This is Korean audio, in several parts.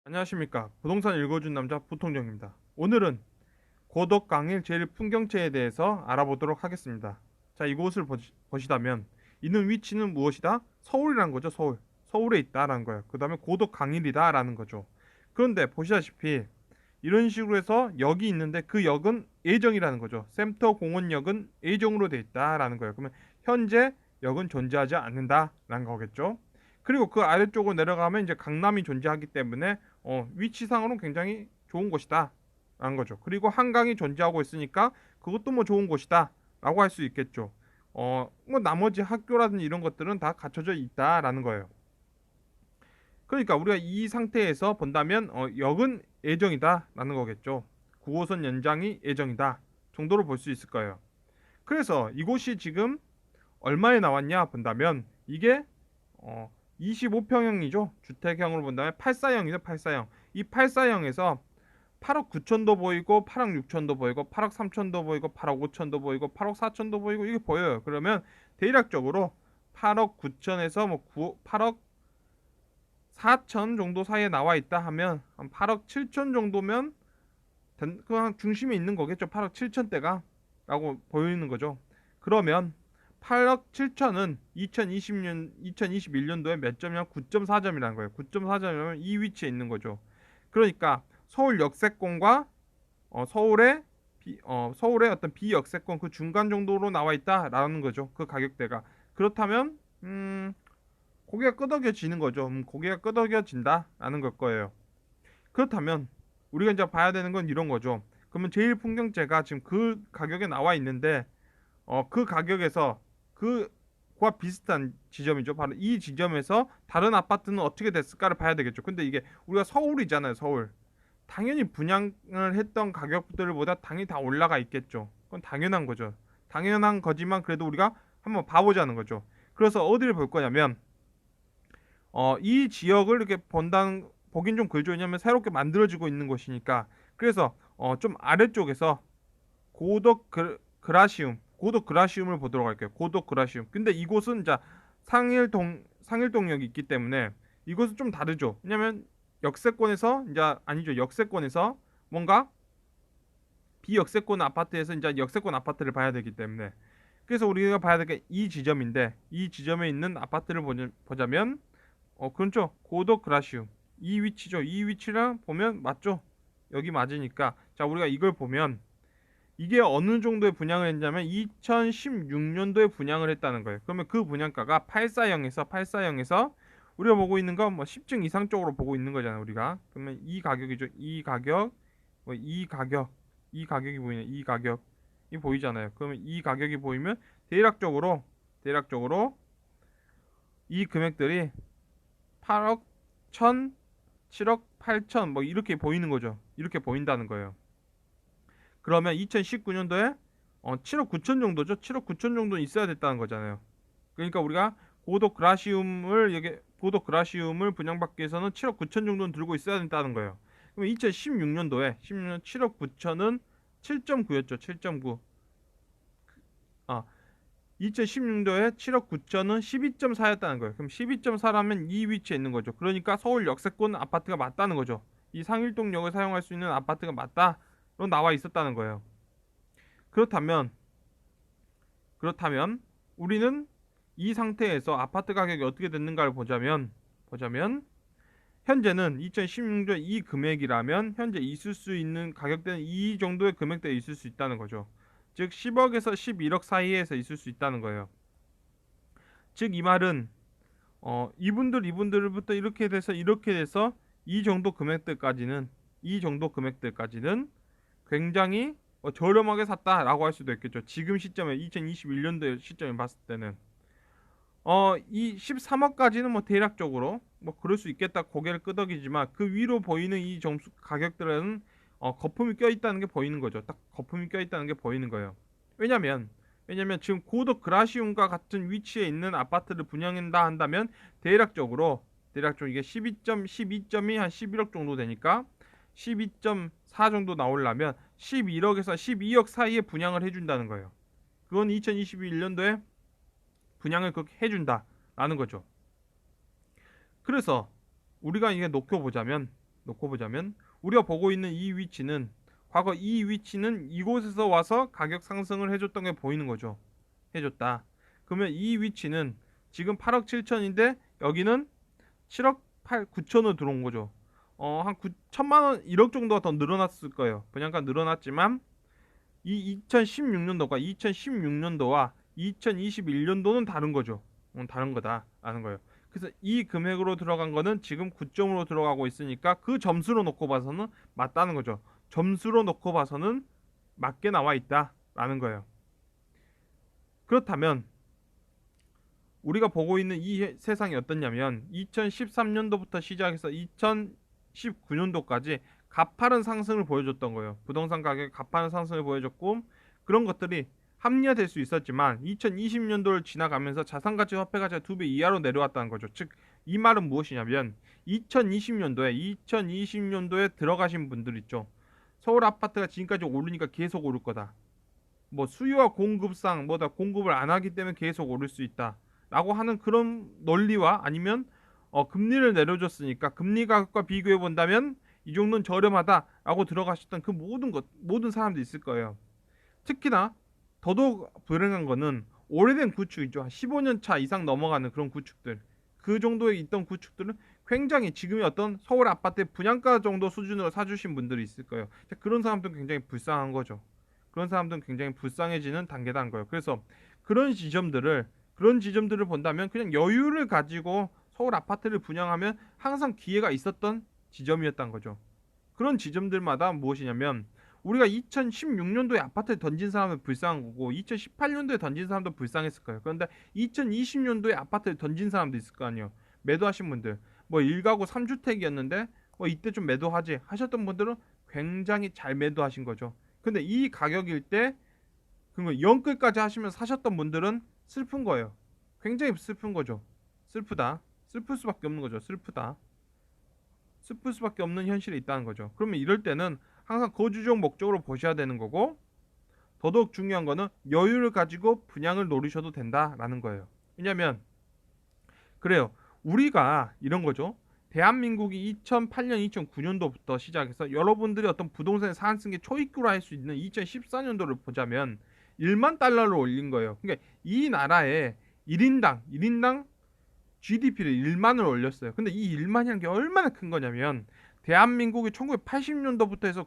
안녕하십니까. 부동산 읽어준 남자 부통령입니다. 오늘은 고덕 강일 제1풍경채에 대해서 알아보도록 하겠습니다. 자, 이곳을 보시다면 있는 위치는 무엇이다? 서울이라는 거죠. 서울. 서울에 있다라는 거예요. 그 다음에 고덕 강일이다라는 거죠. 그런데 보시다시피 이런 식으로 해서 역이 있는데 그 역은 예정이라는 거죠. 센터 공원역은 예정으로 돼 있다라는 거예요. 그러면 현재 역은 존재하지 않는다라는 거겠죠. 그리고 그 아래쪽으로 내려가면 이제 강남이 존재하기 때문에 위치상으로는 굉장히 좋은 곳이다 라는 거죠. 그리고 한강이 존재하고 있으니까 그것도 뭐 좋은 곳이다 라고 할 수 있겠죠. 뭐 나머지 학교라든지 이런 것들은 다 갖춰져 있다라는 거예요. 그러니까 우리가 이 상태에서 본다면 역은 예정이다 라는 거겠죠. 9호선 연장이 예정이다 정도로 볼 수 있을 거예요. 그래서 이곳이 지금 얼마에 나왔냐 본다면 이게 25평형이죠. 주택형으로 본다면 84형이죠. 84형. 이 84형에서 8억 9천도 보이고 8억 6천도 보이고 8억 3천도 보이고 8억 5천도 보이고 8억 4천도 보이고 이게 보여요. 그러면 대략적으로 8억 9천에서 뭐 8억 4천 정도 사이에 나와 있다 하면 한 8억 7천 정도면 그냥 중심에 있는 거겠죠. 8억 7천대가 라고 보이는 거죠. 그러면 8억 7천은 2021년도에 몇 점이냐? 9.4점이라는 거예요. 9.4점이면 이 위치에 있는 거죠. 그러니까 서울 역세권과 서울의 어떤 비역세권 그 중간 정도로 나와 있다라는 거죠. 그 가격대가. 그렇다면 고개가 끄덕여지는 거죠. 고개가 끄덕여진다라는 걸 거예요. 그렇다면 우리가 이제 봐야 되는 건 이런 거죠. 그러면 제일풍경채가 지금 그 가격에 나와 있는데 그 가격에서 그와 비슷한 지점이죠. 바로 이 지점에서 다른 아파트는 어떻게 됐을까를 봐야 되겠죠. 근데 이게 우리가 서울이잖아요. 서울. 당연히 분양을 했던 가격들보다 당연히 다 올라가 있겠죠. 그건 당연한 거죠. 당연한 거지만 그래도 우리가 한번 봐보자는 거죠. 그래서 어디를 볼 거냐면 이 지역을 이렇게 보긴 좀 그렇죠. 왜냐면 새롭게 만들어지고 있는 곳이니까. 그래서 좀 아래쪽에서 고덕 고덕 그라시움을 보도록 할게요. 고덕 그라시움. 근데 이곳은 자 상일동역이 있기 때문에 이곳은 좀 다르죠. 왜냐면 역세권에서 이제 아니죠. 역세권에서 뭔가 비역세권 아파트에서 이제 역세권 아파트를 봐야 되기 때문에 그래서 우리가 봐야 될 게 이 지점인데 이 지점에 있는 아파트를 보자면 그렇죠. 고덕 그라시움 이 위치죠. 이 위치랑 보면 맞죠. 여기 맞으니까 자 우리가 이걸 보면 이게 어느 정도의 분양을 했냐면 2016년도에 분양을 했다는 거예요. 그러면 그 분양가가 840에서 우리가 보고 있는 건 뭐 10층 이상 쪽으로 보고 있는 거잖아요, 우리가. 그러면 이 가격이죠. 이 가격, 이 가격이 보이네. 이 가격이 보이잖아요. 그러면 이 가격이 보이면 대략적으로 이 금액들이 8억 1천, 7억 8천 뭐 이렇게 보이는 거죠. 이렇게 보인다는 거예요. 그러면 2019년도에 7억 9천 정도죠. 7억 9천 정도 있어야 됐다는 거잖아요. 그러니까 우리가 고도 그라시움을 분양받기 위해서는 7억 9천 정도는 들고 있어야 된다는 거예요. 그럼 2016년도에 16년 7억 9천은 7.9였죠. 7.9. 아, 2016년도에 7억 9천은 12.4였다는 거예요. 그럼 12.4라면 이 위치에 있는 거죠. 그러니까 서울 역세권 아파트가 맞다는 거죠. 이 상일동역을 사용할 수 있는 아파트가 맞다로 나와 있었다는 거예요. 그렇다면 우리는 이 상태에서 아파트 가격이 어떻게 됐는가를 보자면 현재는 2016년도 이 금액이라면 현재 있을 수 있는 가격대는 이 정도의 금액대에 있을 수 있다는 거죠. 즉 10억에서 11억 사이에서 있을 수 있다는 거예요. 즉 이 말은 이분들부터 이렇게 돼서 이 정도 금액대까지는 굉장히 저렴하게 샀다라고 할 수도 있겠죠. 지금 시점에 2021년도 시점에 봤을 때는 이 13억까지는 뭐 대략적으로 뭐 그럴 수 있겠다 고개를 끄덕이지만 그 위로 보이는 이 점수 가격들은 거품이 껴 있다는 게 보이는 거죠. 딱 거품이 껴 있다는 게 보이는 거예요. 왜냐면 지금 고덕 그라시움과 같은 위치에 있는 아파트를 분양한다 한다면 대략적으로 이게 12점이 한 11억 정도 되니까 12.4 정도 나오려면 11억에서 12억 사이에 분양을 해준다는 거예요. 그건 2021년도에 분양을 그렇게 해준다라는 거죠. 그래서 우리가 이게 놓고 보자면 놓고 보자면 우리가 보고 있는 이 위치는 과거 이 위치는 이곳에서 와서 가격 상승을 해줬던 게 보이는 거죠. 해줬다. 그러면 이 위치는 지금 8억 7천인데 여기는 7억 8, 9천으로 들어온 거죠. 한 9천만 원, 1억 정도가 더 늘어났을 거예요. 분양가 늘어났지만 이 2016년도가 2016년도와 2021년도는 다른 거죠. 다른 거다라는 거예요. 그래서 이 금액으로 들어간 거는 지금 9점으로 들어가고 있으니까 그 점수로 놓고 봐서는 맞다는 거죠. 점수로 놓고 봐서는 맞게 나와 있다라는 거예요. 그렇다면 우리가 보고 있는 이 세상이 어떻냐면 2013년도부터 시작해서 2019년도까지 가파른 상승을 보여줬던 거예요. 부동산 가격이 가파른 상승을 보여줬고 그런 것들이 합리화될 수 있었지만 2020년도를 지나가면서 자산가치 화폐가치가 2배 이하로 내려왔다는 거죠. 즉 이 말은 무엇이냐면 2020년도에 들어가신 분들 있죠. 서울 아파트가 지금까지 오르니까 계속 오를 거다. 뭐 수요와 공급상 뭐다 공급을 안 하기 때문에 계속 오를 수 있다. 라고 하는 그런 논리와 아니면 금리를 내려줬으니까 금리 가격과 비교해 본다면 이 정도는 저렴하다라고 들어가셨던 그 모든 사람들이 있을 거예요. 특히나 더더욱 불행한 거는 오래된 구축이죠. 한 15년 차 이상 넘어가는 그런 구축들. 그 정도에 있던 구축들은 굉장히 지금의 어떤 서울 아파트의 분양가 정도 수준으로 사주신 분들이 있을 거예요. 그런 사람들은 굉장히 불쌍한 거죠. 그런 사람들은 굉장히 불쌍해지는 단계다는 거예요. 그래서 그런 지점들을 본다면 그냥 여유를 가지고 서울 아파트를 분양하면 항상 기회가 있었던 지점이었던 거죠. 그런 지점들마다 무엇이냐면 우리가 2016년도에 아파트에 던진 사람은 불쌍한 거고 2018년도에 던진 사람도 불쌍했을 거예요. 그런데 2020년도에 아파트를 던진 사람도 있을 거 아니에요. 매도하신 분들 뭐 1가구 3주택이었는데 뭐 이때 좀 매도하지 하셨던 분들은 굉장히 잘 매도하신 거죠. 근데 이 가격일 때 그거 영끌까지 하시면 사셨던 분들은 슬픈 거예요. 굉장히 슬픈 거죠. 슬프다. 슬플 수밖에 없는 거죠. 슬프다. 슬플 수밖에 없는 현실이 있다는 거죠. 그러면 이럴 때는 항상 거주적 목적으로 보셔야 되는 거고 더더욱 중요한 거는 여유를 가지고 분양을 노리셔도 된다라는 거예요. 왜냐면 그래요. 우리가 이런 거죠. 대한민국이 2008년, 2009년도부터 시작해서 여러분들이 어떤 부동산에 상승의 초입구로 할 수 있는 2014년도를 보자면 1만 달러를 올린 거예요. 그러니까 이 나라에 1인당 GDP를 1만을 올렸어요. 근데 이 1만이라는 게 얼마나 큰 거냐면 대한민국이 1980년도부터 해서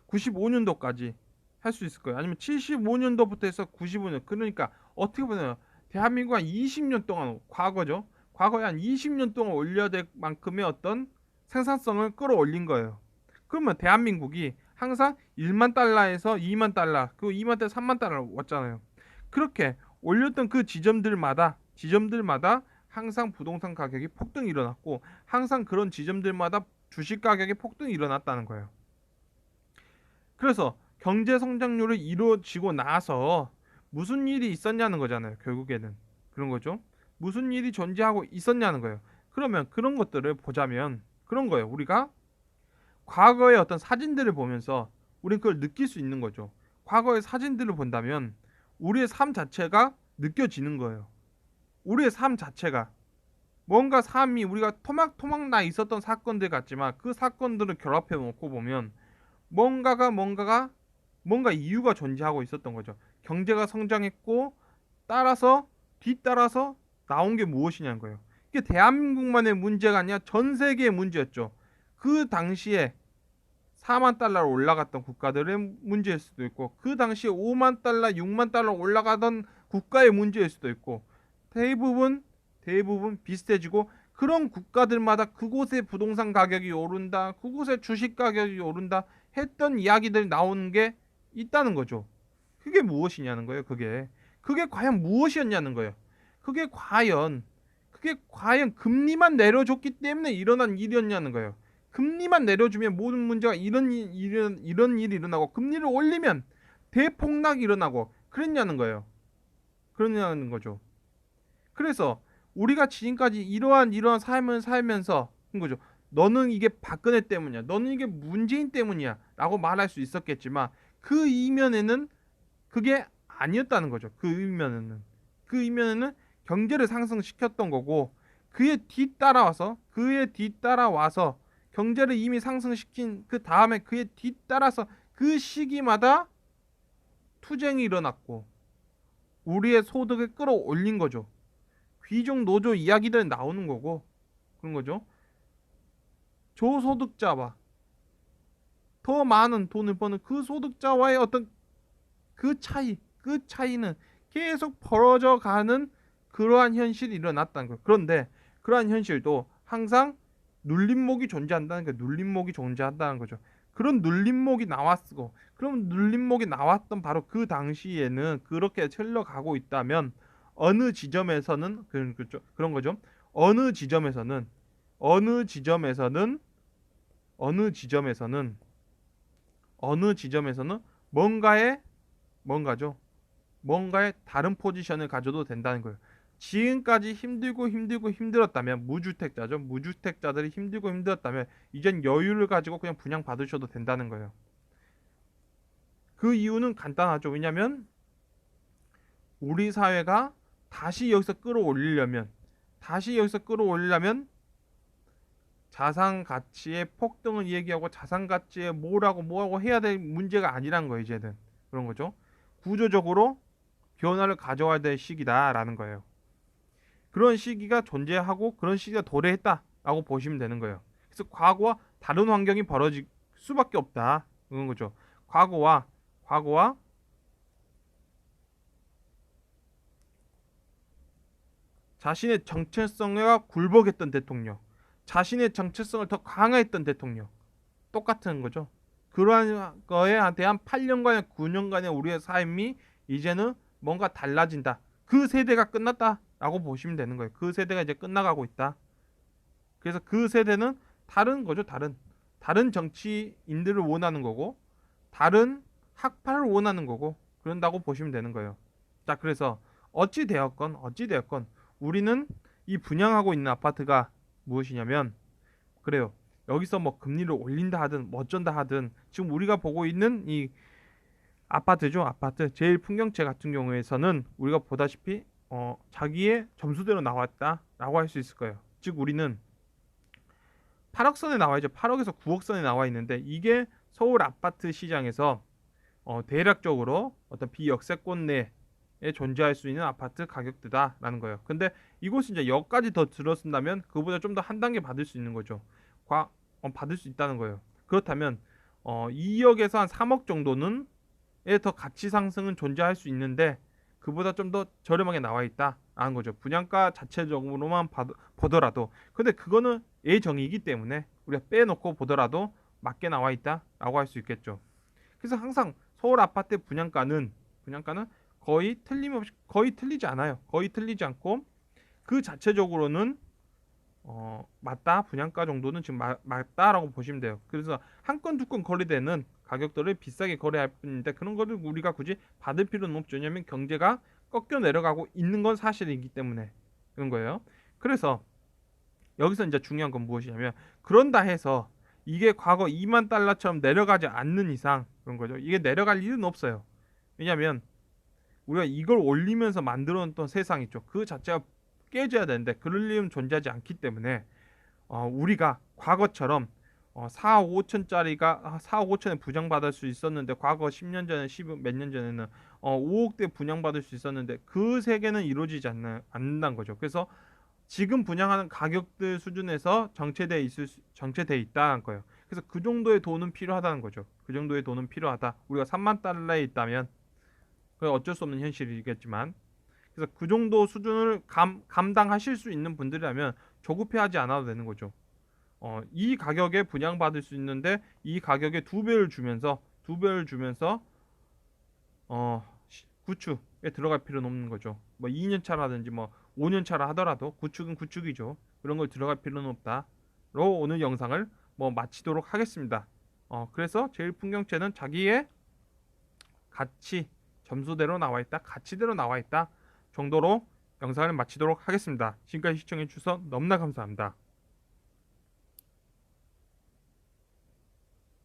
95년도까지 할 수 있을 거예요. 아니면 75년도부터 해서 95년. 그러니까 어떻게 보면 대한민국 한 20년 동안 과거죠. 과거에 한 20년 동안 올려야 될 만큼의 어떤 생산성을 끌어올린 거예요. 그러면 대한민국이 항상 1만 달러에서 2만 달러, 그리고 2만 달러, 3만 달러 왔잖아요. 그렇게 올렸던 그 지점들마다 항상 부동산 가격이 폭등이 일어났고 항상 그런 지점들마다 주식 가격의 폭등이 일어났다는 거예요. 그래서 경제 성장률이 이루어지고 나서 무슨 일이 있었냐는 거잖아요. 결국에는 그런 거죠. 무슨 일이 존재하고 있었냐는 거예요. 그러면 그런 것들을 보자면 그런 거예요. 우리가 과거의 어떤 사진들을 보면서 우리는 그걸 느낄 수 있는 거죠. 과거의 사진들을 본다면 우리의 삶 자체가 느껴지는 거예요. 우리의 삶 자체가 뭔가 삶이 우리가 토막토막 나 있었던 사건들 같지만 그 사건들을 결합해 놓고 보면 뭔가 이유가 존재하고 있었던 거죠. 경제가 성장했고 뒤따라서 나온 게 무엇이냐는 거예요. 이게 대한민국만의 문제가 아니라 전 세계의 문제였죠. 그 당시에 4만 달러로 올라갔던 국가들의 문제일 수도 있고 그 당시에 5만 달러, 6만 달러 올라가던 국가의 문제일 수도 있고 대부분 비슷해지고 그런 국가들마다 그곳의 부동산 가격이 오른다, 그곳의 주식 가격이 오른다 했던 이야기들이 나오는 게 있다는 거죠. 그게 무엇이냐는 거예요. 그게 과연 무엇이었냐는 거예요. 그게 과연 금리만 내려줬기 때문에 일어난 일이었냐는 거예요. 금리만 내려주면 모든 문제가 이런 일이 일어나고 금리를 올리면 대폭락이 일어나고 그랬냐는 거예요. 그러냐는 거죠. 그래서 우리가 지금까지 이러한 삶을 살면서 한 거죠. 너는 이게 박근혜 때문이야. 너는 이게 문재인 때문이야. 라고 말할 수 있었겠지만 그 이면에는 그게 아니었다는 거죠. 그 이면에는 경제를 상승시켰던 거고 그에 뒤따라와서 경제를 이미 상승시킨 그 다음에 그에 뒤따라서 그 시기마다 투쟁이 일어났고 우리의 소득을 끌어올린 거죠. 귀족 노조 이야기들 나오는 거고 그런 거죠. 저소득자와 더 많은 돈을 버는 그 소득자와의 어떤 그 차이는 계속 벌어져 가는 그러한 현실이 일어났다는 거예요. 그런데 그러한 현실도 항상 눌림목이 존재한다는 거예요. 눌림목이 존재한다는 거죠. 그런 눌림목이 나왔고, 그럼 눌림목이 나왔던 바로 그 당시에는 그렇게 흘러가고 있다면 어느 지점에서는 그런 거죠. 어느 지점에서는 어느 지점에서는 어느 지점에서는 어느 지점에서는 뭔가죠. 뭔가의 다른 포지션을 가져도 된다는 거예요. 지금까지 힘들고 힘들었다면 무주택자죠. 무주택자들이 힘들고 힘들었다면 이젠 여유를 가지고 그냥 분양 받으셔도 된다는 거예요. 그 이유는 간단하죠. 왜냐하면 우리 사회가 다시 여기서 끌어올리려면 자산 가치의 폭등을 얘기하고 자산 가치에 뭐하고 해야 될 문제가 아니란 거예요. 이제는 그런 거죠. 구조적으로 변화를 가져와야 될 시기다라는 거예요. 그런 시기가 존재하고 그런 시기가 도래했다라고 보시면 되는 거예요. 그래서 과거와 다른 환경이 벌어질 수밖에 없다. 그런 거죠. 과거와 자신의 정체성에 굴복했던 대통령, 자신의 정체성을 더 강화했던 대통령, 똑같은 거죠. 그러한 거에 대한 8년간의 9년간의 우리의 삶이 이제는 뭔가 달라진다. 그 세대가 끝났다라고 보시면 되는 거예요. 그 세대가 이제 끝나가고 있다. 그래서 그 세대는 다른 거죠. 다른 정치인들을 원하는 거고 다른 학파를 원하는 거고 그런다고 보시면 되는 거예요. 자, 그래서 어찌 되었건 우리는 이 분양하고 있는 아파트가 무엇이냐면 그래요. 여기서 뭐 금리를 올린다 하든 뭐 어쩐다 하든 지금 우리가 보고 있는 이 아파트죠. 아파트 제일 풍경채 같은 경우에서는 우리가 보다시피 자기의 점수대로 나왔다라고 할 수 있을 거예요. 즉 우리는 8억 선에 나와 있죠. 8억에서 9억 선에 나와 있는데 이게 서울 아파트 시장에서 대략적으로 어떤 비역세권 내에 존재할 수 있는 아파트 가격대다라는 거예요. 근데 이곳은 이제 역까지 더 들어선다면 그보다 좀 더 한 단계 받을 수 있는 거죠. 받을 수 있다는 거예요. 그렇다면 2억에서 한 3억 정도는 더 가치 상승은 존재할 수 있는데 그보다 좀 더 저렴하게 나와 있다라는 거죠. 분양가 자체적으로만 보더라도 근데 그거는 예정이기 때문에 우리가 빼놓고 보더라도 맞게 나와 있다라고 할 수 있겠죠. 그래서 항상 서울 아파트 분양가는 거의 틀리지 않아요. 거의 틀리지 않고 그 자체적으로는 맞다 분양가 정도는 지금 맞다라고 보시면 돼요. 그래서 한 건 두 건 거래되는 가격들을 비싸게 거래할 뿐인데 그런 거를 우리가 굳이 받을 필요는 없죠. 왜냐하면 경제가 꺾여 내려가고 있는 건 사실이기 때문에 그런 거예요. 그래서 여기서 이제 중요한 건 무엇이냐면 그런다 해서 이게 과거 2만 달러처럼 내려가지 않는 이상 그런 거죠. 이게 내려갈 일은 없어요. 왜냐하면 우리가 이걸 올리면서 만들어 놓던 세상 있죠. 그 자체가 깨져야 되는데 그럴 일은 존재하지 않기 때문에 우리가 과거처럼 4억 5천짜리가 4억 5천에 분양받을 수 있었는데 과거 10년 전에 10 몇 년 전에는 5억대 분양받을 수 있었는데 그 세계는 이루어지지 않는다는 거죠. 그래서 지금 분양하는 가격들 수준에서 정체돼 있다는 거예요. 그래서 그 정도의 돈은 필요하다는 거죠. 그 정도의 돈은 필요하다. 우리가 3만 달러에 있다면 그 어쩔 수 없는 현실이겠지만 그래서 그 정도 수준을 감당하실 수 있는 분들이라면 조급해하지 않아도 되는 거죠. 이 가격에 분양받을 수 있는데 이 가격에 두 배를 주면서 구축에 들어갈 필요는 없는 거죠. 뭐 2년 차라든지 뭐 5년 차라 하더라도 구축은 구축이죠. 그런 걸 들어갈 필요는 없다로 오늘 영상을 뭐 마치도록 하겠습니다. 그래서 제일 풍경채는 자기의 가치 점수대로 나와 있다, 가치대로 나와 있다 정도로 영상을 마치도록 하겠습니다. 지금까지 시청해 주셔서 너무나 감사합니다.